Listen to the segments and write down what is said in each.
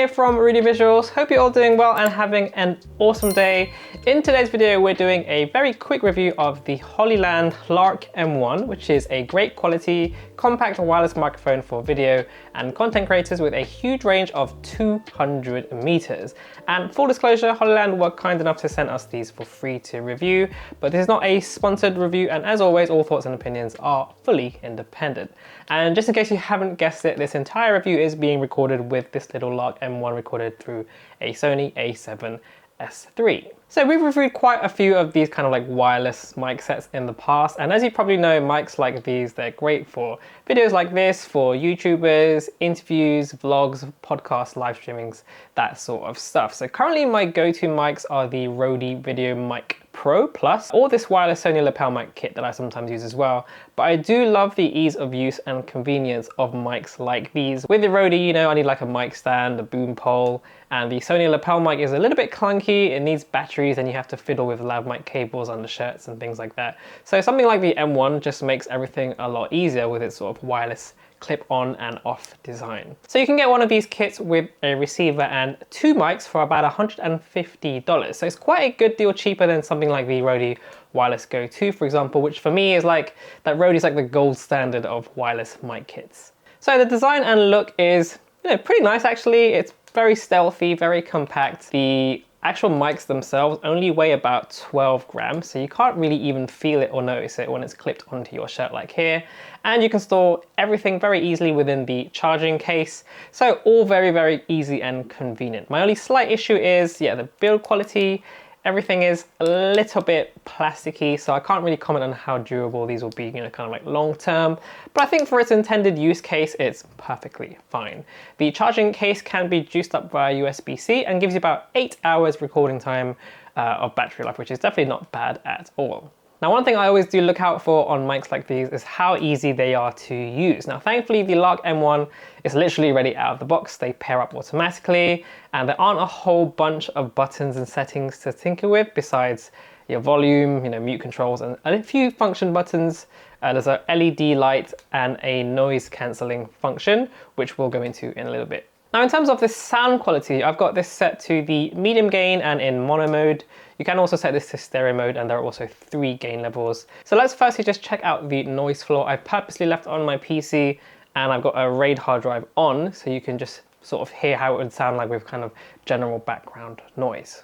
here from Rudy Visuals. Hope you're all doing well and having an awesome day. In today's video, we're doing a very quick review of the Hollyland Lark M1, which is a great quality, compact wireless microphone for video and content creators with a huge range of 200 meters. And full disclosure, Hollyland were kind enough to send us these for free to review, but this is not a sponsored review, and as always, all thoughts and opinions are fully independent. And just in case you haven't guessed it, this entire review is being recorded with this little Lark M1 recorded through a Sony a7S III. So we've reviewed quite a few of these kind of like wireless mic sets in the past, and as you probably know, mics like these, they're great for videos like this, for YouTubers, interviews, vlogs, podcasts, live streamings, that sort of stuff. So currently my go-to mics are the Rode Video Mic Pro Plus, or this wireless Sony lapel mic kit that I sometimes use as well. But I do love the ease of use and convenience of mics like these. With the Rode, you know, I need like a mic stand, a boom pole, and the Sony lapel mic is a little bit clunky. It needs batteries and you have to fiddle with lav mic cables under shirts and things like that. So something like the M1 just makes everything a lot easier with its sort of wireless clip on and off design. So you can get one of these kits with a receiver and two mics for about $150. So it's quite a good deal cheaper than something like the Rode Wireless Go 2, for example, which for me is like, that Rode is like the gold standard of wireless mic kits. So the design and look is, you know, pretty nice actually. It's very stealthy, very compact. The actual mics themselves only weigh about 12 grams, so you can't really even feel it or notice it when it's clipped onto your shirt like here. And you can store everything very easily within the charging case. So all very, very easy and convenient. My only slight issue is, yeah, the build quality. Everything is a little bit plasticky, so I can't really comment on how durable these will be, you know, kind of like long term. But I think for its intended use case, it's perfectly fine. The charging case can be juiced up via USB-C and gives you about 8 hours recording time of battery life, which is definitely not bad at all. Now, one thing I always do look out for on mics like these is how easy they are to use. Now, thankfully, the Lark M1 is literally ready out of the box. They pair up automatically, and there aren't a whole bunch of buttons and settings to tinker with besides your volume, you know, mute controls, and a few function buttons. There's a LED light and a noise cancelling function, which we'll go into in a little bit. Now, in terms of the sound quality, I've got this set to the medium gain and in mono mode. You can also set this to stereo mode, and there are also 3 gain levels. So let's firstly just check out the noise floor. I've purposely left on my PC, and I've got a RAID hard drive on, so you can just sort of hear how it would sound like with kind of general background noise.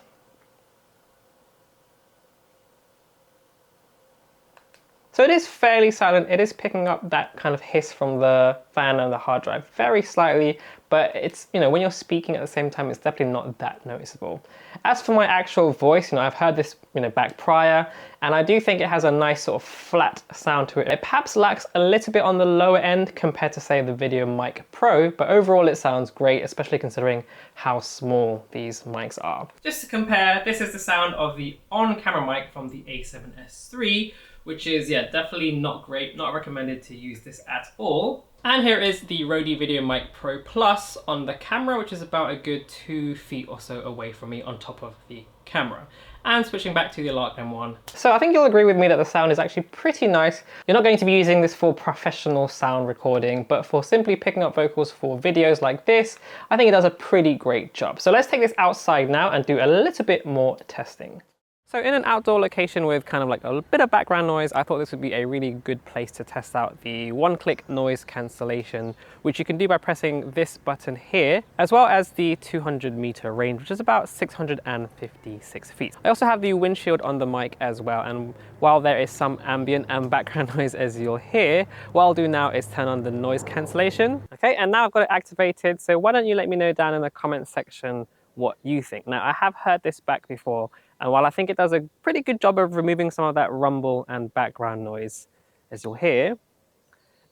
So it is fairly silent. It is picking up that kind of hiss from the fan and the hard drive very slightly, but it's, you know, when you're speaking at the same time, it's definitely not that noticeable. As for my actual voice, you know, I've heard this, you know, back prior, and I do think it has a nice sort of flat sound to it. It perhaps lacks a little bit on the lower end compared to, say, the Video Mic Pro, but overall it sounds great, especially considering how small these mics are. Just to compare, this is the sound of the on-camera mic from the a7S III, which is, yeah, definitely not great, not recommended to use this at all. And here is the Rode Video Mic Pro Plus on the camera, which is about a good 2 feet or so away from me on top of the camera. And switching back to the Lark M1. So I think you'll agree with me that the sound is actually pretty nice. You're not going to be using this for professional sound recording, but for simply picking up vocals for videos like this, I think it does a pretty great job. So let's take this outside now and do a little bit more testing. So in an outdoor location with kind of like a bit of background noise, I thought this would be a really good place to test out the one-click noise cancellation, which you can do by pressing this button here, as well as the 200-meter range, which is about 656 feet. I also have the windshield on the mic as well, and while there is some ambient and background noise as you'll hear, what I'll do now is turn on the noise cancellation. Okay, and now I've got it activated, so why don't you let me know down in the comment section what you think. Now, I have heard this back before, and while I think it does a pretty good job of removing some of that rumble and background noise, as you'll hear,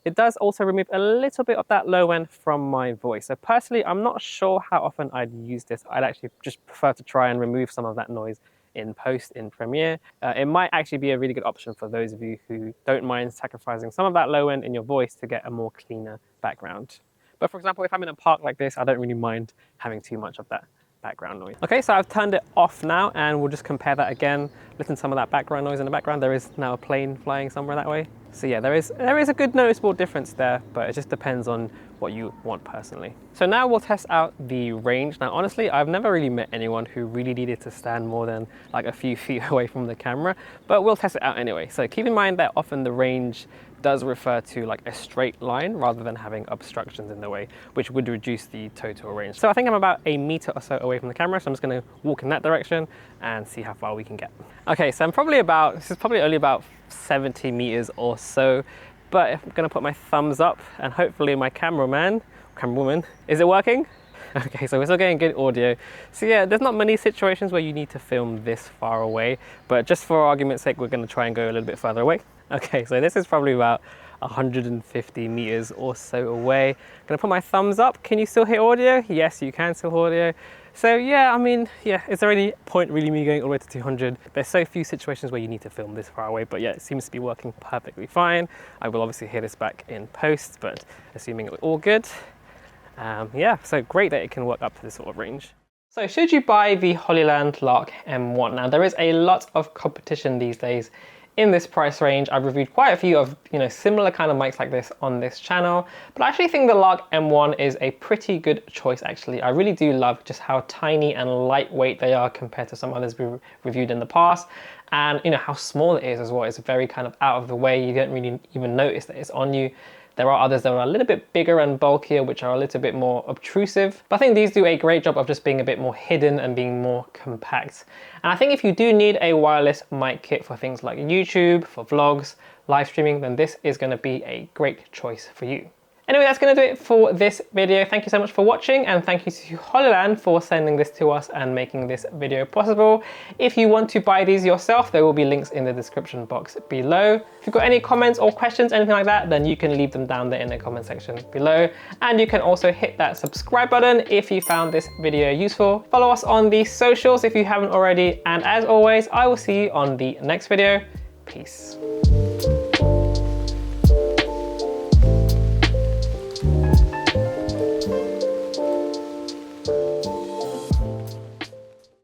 it does also remove a little bit of that low end from my voice. So personally, I'm not sure how often I'd use this. I'd actually just prefer to try and remove some of that noise in post in Premiere. It might actually be a really good option for those of you who don't mind sacrificing some of that low end in your voice to get a more cleaner background. But for example, if I'm in a park like this, I don't really mind having too much of that background noise. Okay, so I've turned it off now, and we'll just compare that again. Listen to some of that background noise in the background. There is now a plane flying somewhere that way. So yeah, there is a good noticeable difference there, but it just depends on what you want personally. So now we'll test out the range. Now, honestly, I've never really met anyone who really needed to stand more than like a few feet away from the camera, but we'll test it out anyway. So keep in mind that often the range does refer to like a straight line rather than having obstructions in the way, which would reduce the total range. So I think I'm about a meter or so away from the camera, so I'm just gonna walk in that direction and see how far we can get. Okay, so this is probably only about 70 meters or so, but I'm gonna put my thumbs up and hopefully my camerawoman, is it working? Okay, so we're still getting good audio. So yeah, there's not many situations where you need to film this far away, but just for argument's sake, we're gonna try and go a little bit further away. Okay, so this is probably about 150 meters or so away. Gonna put my thumbs up. Can you still hear audio? Yes, you can still hear audio. So yeah, I mean, yeah, is there any point really me going all the way to 200? There's so few situations where you need to film this far away, but yeah, it seems to be working perfectly fine. I will obviously hear this back in post, but assuming it was all good. Yeah, so great that it can work up to this sort of range. So should you buy the Hollyland Lark M1? Now there is a lot of competition these days in this price range. I've reviewed quite a few of similar kind of mics like this on this channel, but I actually think the Lark M1 is a pretty good choice actually. I really do love just how tiny and lightweight they are compared to some others we've reviewed in the past, and how small it is as well. It's very kind of out of the way. You don't really even notice that it's on you. There are others that are a little bit bigger and bulkier, which are a little bit more obtrusive. But I think these do a great job of just being a bit more hidden and being more compact. And I think if you do need a wireless mic kit for things like YouTube, for vlogs, live streaming, then this is going to be a great choice for you. Anyway, that's going to do it for this video. Thank you so much for watching, and thank you to Hollyland for sending this to us and making this video possible. If you want to buy these yourself, there will be links in the description box below. If you've got any comments or questions, anything like that, then you can leave them down there in the comment section below. And you can also hit that subscribe button if you found this video useful. Follow us on the socials if you haven't already. And as always, I will see you on the next video. Peace.